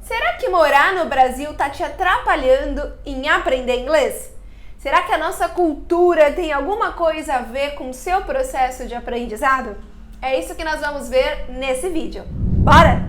Será que morar no Brasil tá te atrapalhando em aprender inglês? Será que a nossa cultura tem alguma coisa a ver com o seu processo de aprendizado? É isso que nós vamos ver nesse vídeo. Bora!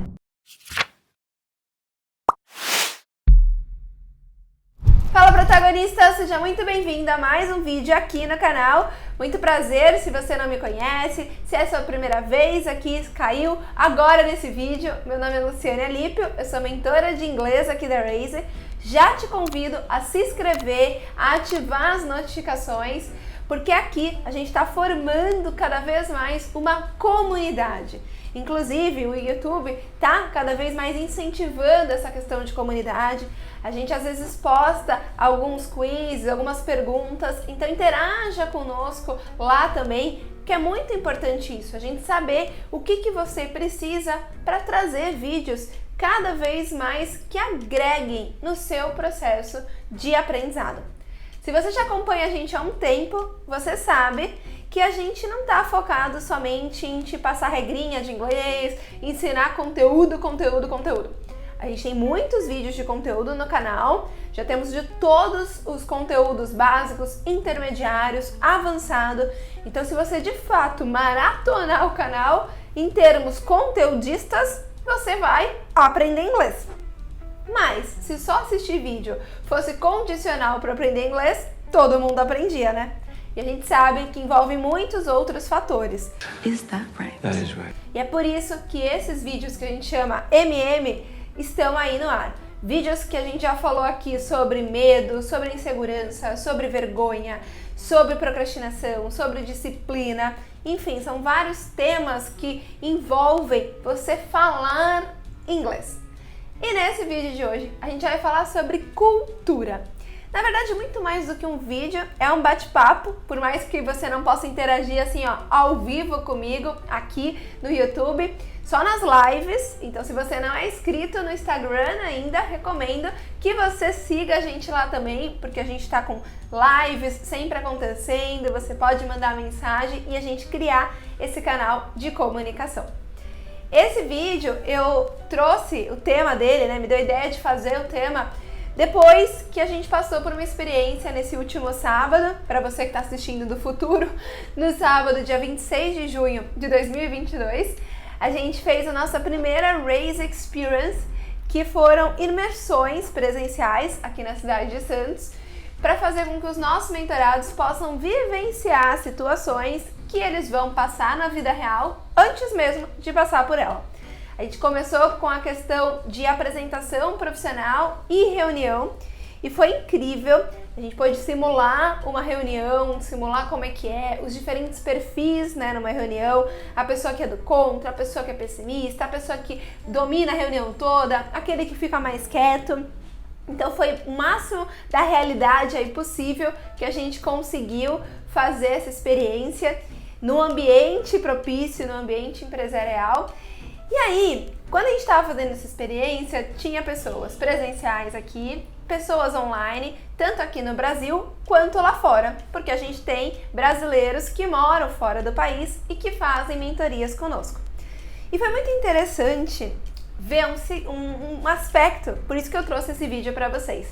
Fala, protagonista! Seja muito bem-vindo a mais um vídeo aqui no canal. Muito prazer se você não me conhece, se é a sua primeira vez aqui, caiu agora nesse vídeo. Meu nome é Luciane Alípio, eu sou mentora de inglês aqui da Raise. Já te convido a se inscrever, a ativar as notificações, porque aqui a gente está formando cada vez mais uma comunidade. Inclusive, o YouTube está cada vez mais incentivando essa questão de comunidade. A gente às vezes posta alguns quizzes, algumas perguntas, então interaja conosco lá também, que é muito importante isso, a gente saber o que você precisa para trazer vídeos cada vez mais que agreguem no seu processo de aprendizado. Se você já acompanha a gente há um tempo, você sabe que a gente não está focado somente em te passar regrinha de inglês, ensinar conteúdo. A gente tem muitos vídeos de conteúdo no canal, já temos de todos os conteúdos básicos, intermediários, avançado. Então, se você de fato maratonar o canal em termos conteudistas, você vai aprender inglês. Mas, se só assistir vídeo fosse condicional para aprender inglês, todo mundo aprendia, né? E a gente sabe que envolve muitos outros fatores. Is that right? That is right. E é por isso que esses vídeos que a gente chama MM estão aí no ar. Vídeos que a gente já falou aqui sobre medo, sobre insegurança, sobre vergonha, sobre procrastinação, sobre disciplina. Enfim, são vários temas que envolvem você falar inglês. E nesse vídeo de hoje, a gente vai falar sobre cultura. Na verdade, muito mais do que um vídeo, é um bate-papo, por mais que você não possa interagir assim, ó, ao vivo comigo aqui no YouTube, só nas lives. Então, se você não é inscrito no Instagram ainda, recomendo que você siga a gente lá também, porque a gente tá com lives sempre acontecendo, você pode mandar mensagem e a gente criar esse canal de comunicação. Esse vídeo, eu trouxe o tema dele, né, me deu a ideia de fazer o tema depois que a gente passou por uma experiência nesse último sábado, para você que está assistindo do futuro, no sábado, dia 26 de junho de 2022, a gente fez a nossa primeira Raise Experience, que foram imersões presenciais aqui na cidade de Santos, para fazer com que os nossos mentorados possam vivenciar situações que eles vão passar na vida real antes mesmo de passar por ela. A gente começou com a questão de apresentação profissional e reunião e foi incrível. A gente pôde simular uma reunião, simular como é que é, os diferentes perfis, né, numa reunião, a pessoa que é do contra, a pessoa que é pessimista, a pessoa que domina a reunião toda, aquele que fica mais quieto. Então foi o máximo da realidade aí possível que a gente conseguiu fazer essa experiência no ambiente propício, no ambiente empresarial. E aí, quando a gente estava fazendo essa experiência, tinha pessoas presenciais aqui, pessoas online, tanto aqui no Brasil quanto lá fora, porque a gente tem brasileiros que moram fora do país e que fazem mentorias conosco. E foi muito interessante ver um aspecto, por isso que eu trouxe esse vídeo para vocês.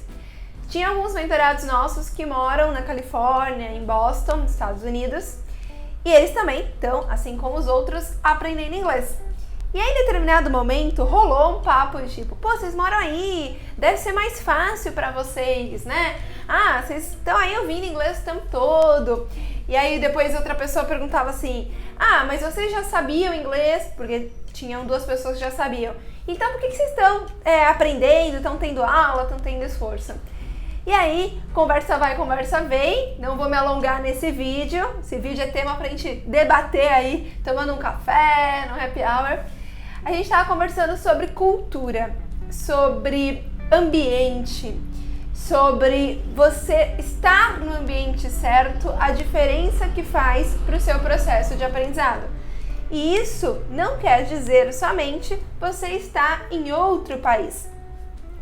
Tinha alguns mentorados nossos que moram na Califórnia, em Boston, nos Estados Unidos, e eles também estão, assim como os outros, aprendendo inglês. E aí, em determinado momento, rolou um papo de tipo, pô, vocês moram aí, deve ser mais fácil pra vocês, né? Ah, vocês estão aí ouvindo inglês o tempo todo. E aí, depois outra pessoa perguntava assim, ah, mas vocês já sabiam inglês? Porque tinham duas pessoas que já sabiam. Então, por que vocês estão aprendendo, estão tendo aula, estão tendo esforço? E aí, conversa vai, conversa vem, não vou me alongar nesse vídeo. Esse vídeo é tema pra gente debater aí, tomando um café, no happy hour. A gente estava conversando sobre cultura, sobre ambiente, sobre você estar no ambiente certo, a diferença que faz para o seu processo de aprendizado. E isso não quer dizer somente você estar em outro país.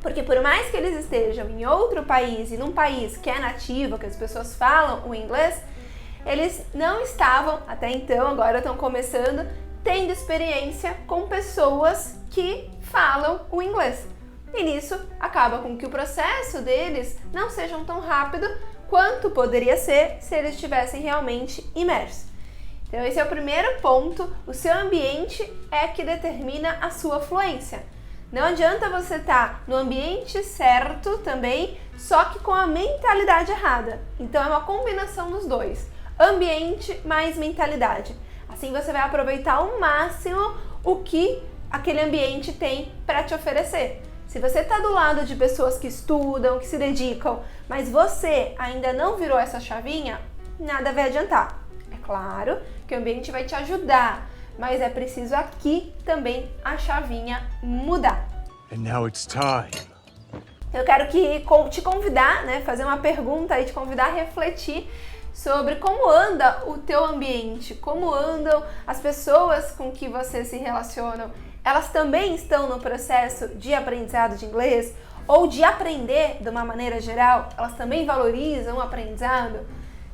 Porque por mais que eles estejam em outro país e num país que é nativo, que as pessoas falam o inglês, eles não estavam, até então, agora estão começando, tendo experiência com pessoas que falam o inglês. E nisso acaba com que o processo deles não seja tão rápido quanto poderia ser se eles estivessem realmente imersos. Então esse é o primeiro ponto, o seu ambiente é que determina a sua fluência. Não adianta você estar no ambiente certo também, só que com a mentalidade errada. Então é uma combinação dos dois, ambiente mais mentalidade. Assim você vai aproveitar ao máximo o que aquele ambiente tem para te oferecer. Se você está do lado de pessoas que estudam, que se dedicam, mas você ainda não virou essa chavinha, nada vai adiantar. É claro que o ambiente vai te ajudar, mas é preciso aqui também a chavinha mudar. And now it's time. Eu quero te convidar, né, fazer uma pergunta e te convidar a refletir sobre como anda o teu ambiente, como andam as pessoas com que você se relaciona. Elas também estão no processo de aprendizado de inglês ou de aprender de uma maneira geral? Elas também valorizam o aprendizado?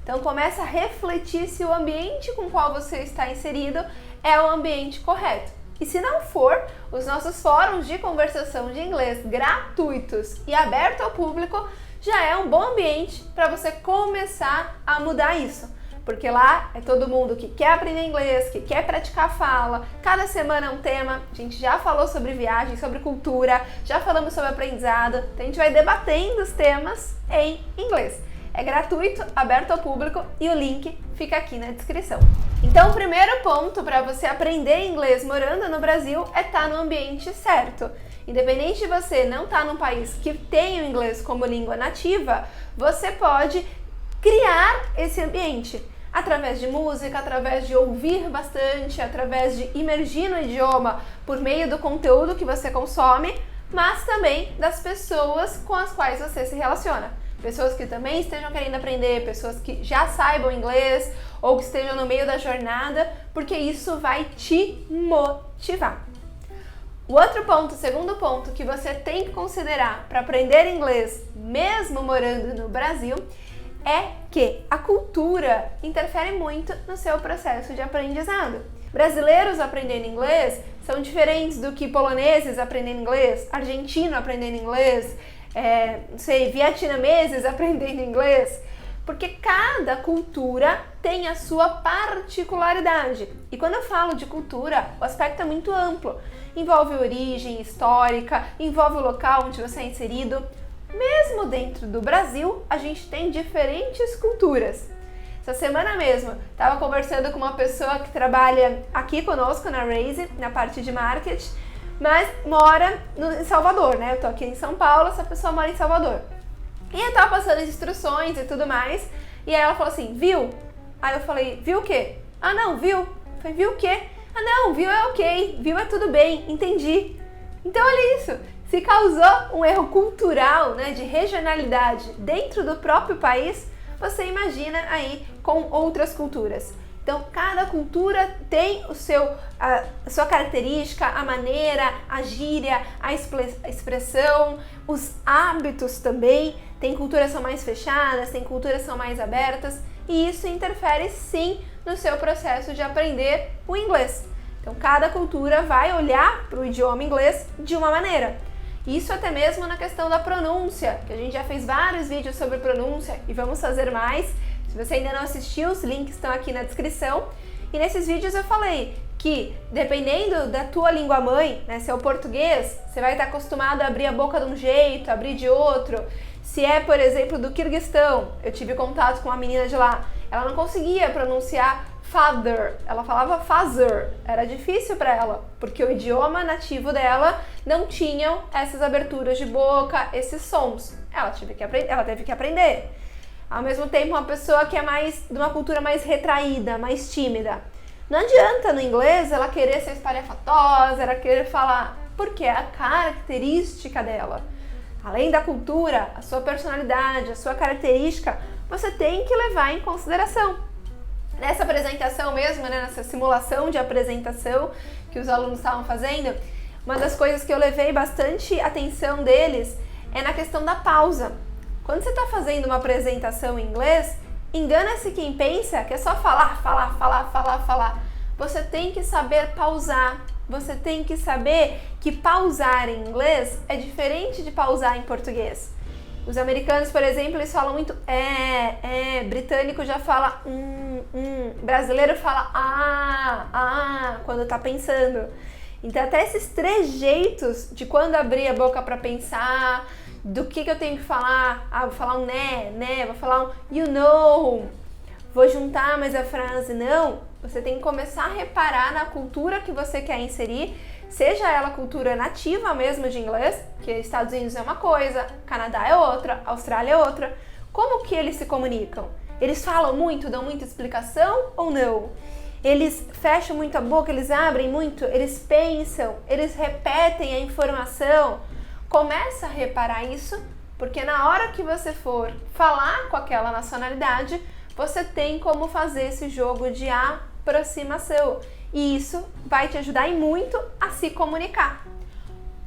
Então começa a refletir se o ambiente com o qual você está inserido é o ambiente correto. E se não for, os nossos fóruns de conversação de inglês gratuitos e abertos ao público já é um bom ambiente para você começar a mudar isso. Porque lá é todo mundo que quer aprender inglês, que quer praticar a fala, cada semana é um tema, a gente já falou sobre viagem, sobre cultura, já falamos sobre aprendizado, então a gente vai debatendo os temas em inglês. É gratuito, aberto ao público e o link fica aqui na descrição. Então o primeiro ponto para você aprender inglês morando no Brasil é estar no ambiente certo. Independente de você não estar num país que tem o inglês como língua nativa, você pode criar esse ambiente através de música, através de ouvir bastante, através de imergir no idioma por meio do conteúdo que você consome, mas também das pessoas com as quais você se relaciona. Pessoas que também estejam querendo aprender, pessoas que já saibam inglês ou que estejam no meio da jornada, porque isso vai te motivar. O outro ponto, o segundo ponto que você tem que considerar para aprender inglês, mesmo morando no Brasil, é que a cultura interfere muito no seu processo de aprendizado. Brasileiros aprendendo inglês são diferentes do que poloneses aprendendo inglês, argentinos aprendendo inglês, vietnameses aprendendo inglês, porque cada cultura tem a sua particularidade. E quando eu falo de cultura, o aspecto é muito amplo. Envolve origem histórica, envolve o local onde você é inserido. Mesmo dentro do Brasil, a gente tem diferentes culturas. Essa semana mesmo, estava conversando com uma pessoa que trabalha aqui conosco na Raise, na parte de marketing, mas mora em Salvador, né? Eu tô aqui em São Paulo, essa pessoa mora em Salvador. E eu tava passando as instruções e tudo mais, e aí ela falou assim, viu? Aí eu falei, viu o quê? Ah, não, viu? Eu falei, viu o quê? Ah, não, viu é ok, viu é tudo bem, entendi. Então olha isso, se causou um erro cultural, né, de regionalidade dentro do próprio país, você imagina aí com outras culturas. Então, cada cultura tem a sua característica, a maneira, a gíria, a expressão, os hábitos também. Tem culturas que são mais fechadas, tem culturas que são mais abertas, e isso interfere sim no seu processo de aprender o inglês. Então, cada cultura vai olhar para o idioma inglês de uma maneira. Isso até mesmo na questão da pronúncia, que a gente já fez vários vídeos sobre pronúncia e vamos fazer mais. Se você ainda não assistiu, os links estão aqui na descrição. E nesses vídeos eu falei que, dependendo da tua língua mãe, né, se é o português, você vai estar acostumado a abrir a boca de um jeito, abrir de outro. Se é, por exemplo, do Quirguistão, eu tive contato com uma menina de lá, ela não conseguia pronunciar father, ela falava fazer, era difícil para ela, porque o idioma nativo dela não tinha essas aberturas de boca, esses sons. Ela teve que aprender. Ao mesmo tempo, uma pessoa que é de uma cultura mais retraída, mais tímida. Não adianta no inglês ela querer ser espalhafatosa, ela querer falar, porque é a característica dela. Além da cultura, a sua personalidade, a sua característica, você tem que levar em consideração. Nessa apresentação mesmo, né, nessa simulação de apresentação que os alunos estavam fazendo, uma das coisas que eu levei bastante atenção deles é na questão da pausa. Quando você está fazendo uma apresentação em inglês, engana-se quem pensa que é só falar. Você tem que saber pausar, você tem que saber que pausar em inglês é diferente de pausar em português. Os americanos, por exemplo, eles falam muito britânico já fala brasileiro fala quando tá pensando. Então até esses trejeitos de quando abrir a boca para pensar, do que eu tenho que falar, vou falar um né, vou falar um you know, vou juntar mais a frase não, você tem que começar a reparar na cultura que você quer inserir, seja ela cultura nativa mesmo de inglês, que Estados Unidos é uma coisa, Canadá é outra, Austrália é outra. Como que eles se comunicam? Eles falam muito, dão muita explicação ou não? Eles fecham muito a boca, eles abrem muito, eles pensam, eles repetem a informação. Começa a reparar isso, porque na hora que você for falar com aquela nacionalidade, você tem como fazer esse jogo de aproximação. E isso vai te ajudar e muito a se comunicar.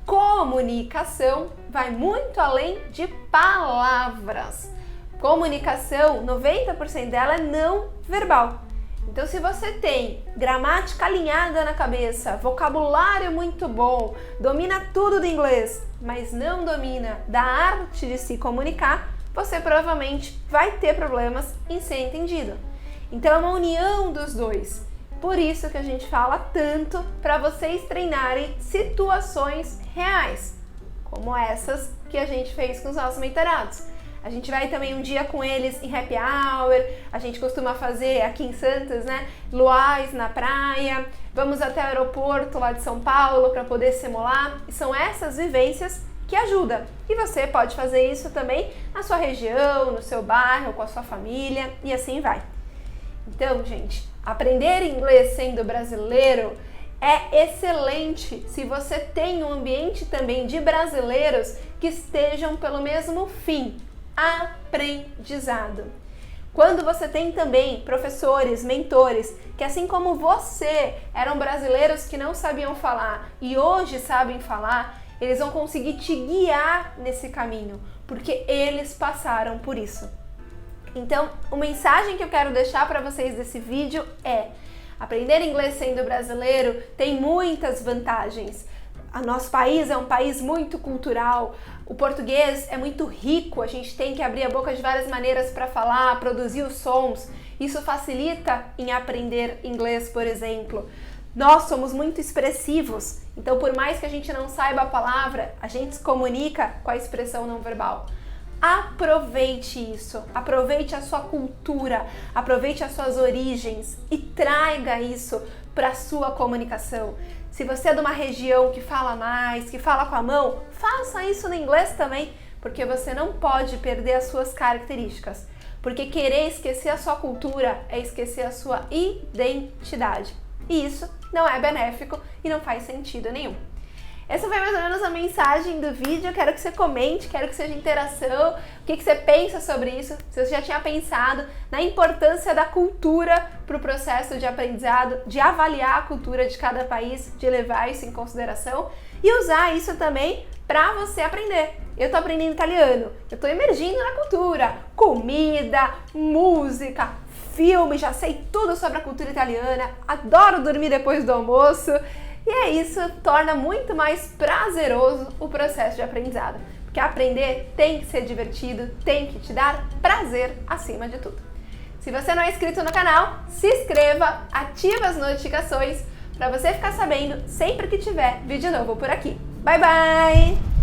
Comunicação vai muito além de palavras. Comunicação, 90% dela é não verbal. Então, se você tem gramática alinhada na cabeça, vocabulário muito bom, domina tudo do inglês, mas não domina da arte de se comunicar, você provavelmente vai ter problemas em ser entendido. Então, é uma união dos dois. Por isso que a gente fala tanto para vocês treinarem situações reais, como essas que a gente fez com os nossos mentorados. A gente vai também um dia com eles em happy hour, a gente costuma fazer aqui em Santos, né? Luais na praia, vamos até o aeroporto lá de São Paulo para poder simular. E são essas vivências que ajudam. E você pode fazer isso também na sua região, no seu bairro, com a sua família e assim vai. Então, gente, aprender inglês sendo brasileiro é excelente se você tem um ambiente também de brasileiros que estejam pelo mesmo fim, aprendizado. Quando você tem também professores, mentores, que assim como você eram brasileiros que não sabiam falar e hoje sabem falar, eles vão conseguir te guiar nesse caminho, porque eles passaram por isso. Então, a mensagem que eu quero deixar para vocês desse vídeo é: aprender inglês sendo brasileiro tem muitas vantagens. O nosso país é um país muito cultural, o português é muito rico, a gente tem que abrir a boca de várias maneiras para falar, produzir os sons. Isso facilita em aprender inglês, por exemplo. Nós somos muito expressivos, então por mais que a gente não saiba a palavra, a gente se comunica com a expressão não verbal. Aproveite isso, aproveite a sua cultura, aproveite as suas origens e traga isso para a sua comunicação. Se você é de uma região que fala mais, que fala com a mão, faça isso no inglês também, porque você não pode perder as suas características. Porque querer esquecer a sua cultura é esquecer a sua identidade. E isso não é benéfico e não faz sentido nenhum. Essa foi mais ou menos a mensagem do vídeo. Eu quero que você comente, quero que seja interação, o que você pensa sobre isso, se você já tinha pensado na importância da cultura para o processo de aprendizado, de avaliar a cultura de cada país, de levar isso em consideração e usar isso também para você aprender. Eu tô aprendendo italiano, eu tô emergindo na cultura, comida, música, filme, já sei tudo sobre a cultura italiana, adoro dormir depois do almoço. E é isso, torna muito mais prazeroso o processo de aprendizado. Porque aprender tem que ser divertido, tem que te dar prazer acima de tudo. Se você não é inscrito no canal, se inscreva, ativa as notificações para você ficar sabendo sempre que tiver vídeo novo por aqui. Bye, bye!